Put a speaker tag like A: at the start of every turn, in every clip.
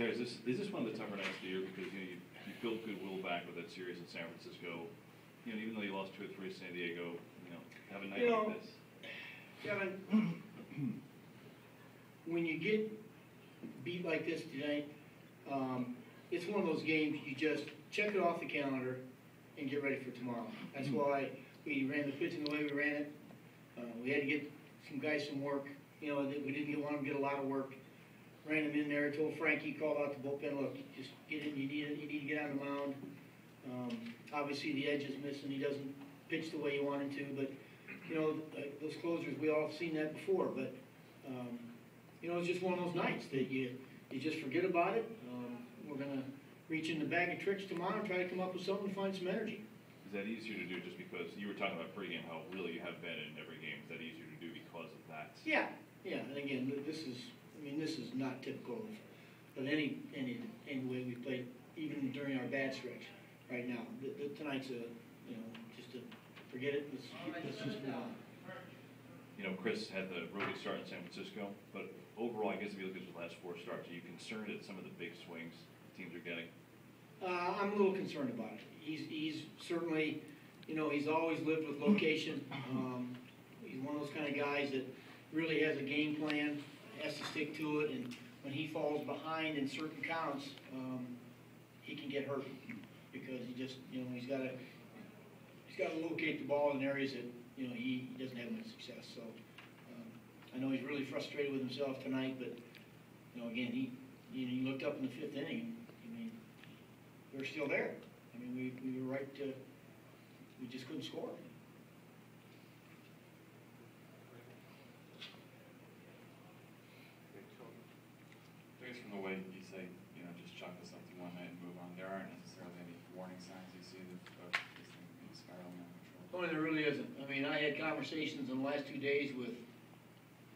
A: Terry, is this one of the tougher nights of the year because you built goodwill back with that series in San Francisco? Even though you lost 2 or 3 to San Diego, have a night like this.
B: Kevin, when you get beat like this tonight, it's one of those games you just check it off the calendar and get ready for tomorrow. That's why we ran the pitching the way we ran it. We had to get some guys some work. We didn't want them to get a lot of work. Ran them in there. Told Frankie, called out the bullpen, look, just get in. You need to get on the mound. Obviously the edge is missing. He doesn't pitch the way you want him to. But those closers, we all have seen that before. But it's just one of those nights that you just forget about it. We're gonna reach in the bag of tricks tomorrow and try to come up with something to find some energy.
A: Is that easier to do just because you were talking about pregame how really you have been in every game? Is that easier to do because of that?
B: Yeah. And again, this is not typical of any way we played, even during our bad stretch. Right now, tonight's just to forget it. Let's just move on.
A: Chris had the rookie start in San Francisco, but overall, I guess if you look at his last 4 starts, are you concerned at some of the big swings teams are getting?
B: I'm a little concerned about it. He's certainly, he's always lived with location. He's one of those kind of guys that really has a game plan, has to stick to it, and when he falls behind in certain counts, he can get hurt because he just, he's got to locate the ball in areas that he doesn't have much success. So I know he's really frustrated with himself tonight, but again, he looked up in the 5th inning. We're still there. We were right to, we just couldn't score.
C: I guess from the way you say, just chalk this up to one night and move on, there aren't necessarily any warning signs you see of this thing maybe spiraling out of control.
B: There really isn't. I had conversations in the last 2 days with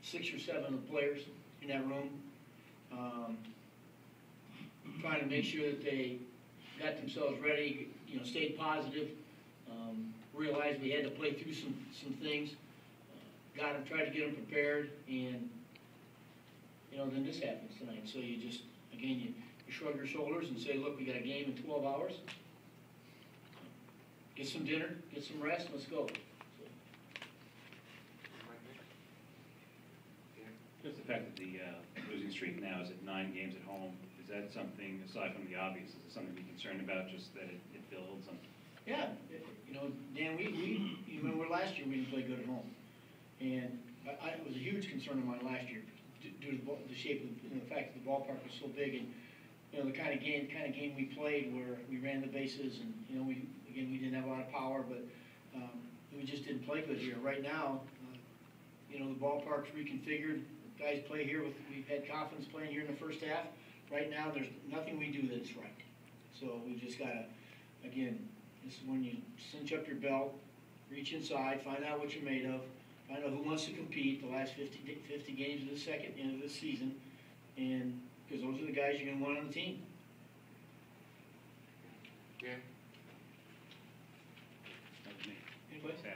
B: 6 or 7 of the players in that room, trying to make sure that they got themselves ready, stayed positive, realized we had to play through some things, tried to get them prepared, and then this happens tonight. So you just, again, you shrug your shoulders and say, look, we got a game in 12 hours. Get some dinner, get some rest, let's go.
D: Just the fact that the losing streak now is at 9 games at home, is that something, aside from the obvious, is it something to be concerned about, just that it builds?
B: Yeah, Dan, we you remember last year we didn't play good at home. And it was a huge concern of mine last year due to the shape of the fact that the ballpark was so big, and the kind of game we played where we ran the bases, and we didn't have a lot of power, but we just didn't play good here. Right now, the ballpark's reconfigured. Guys play here we've had confidence playing here in the first half. Right now, there's nothing we do that's right. So we just gotta, again, this is when you cinch up your belt, reach inside, find out what you're made of, find out who wants to compete the last 50 games of the end of the season, and because those are the guys you're gonna want on the team.
C: Yeah.
D: That was me.
B: Anybody?
D: Pass.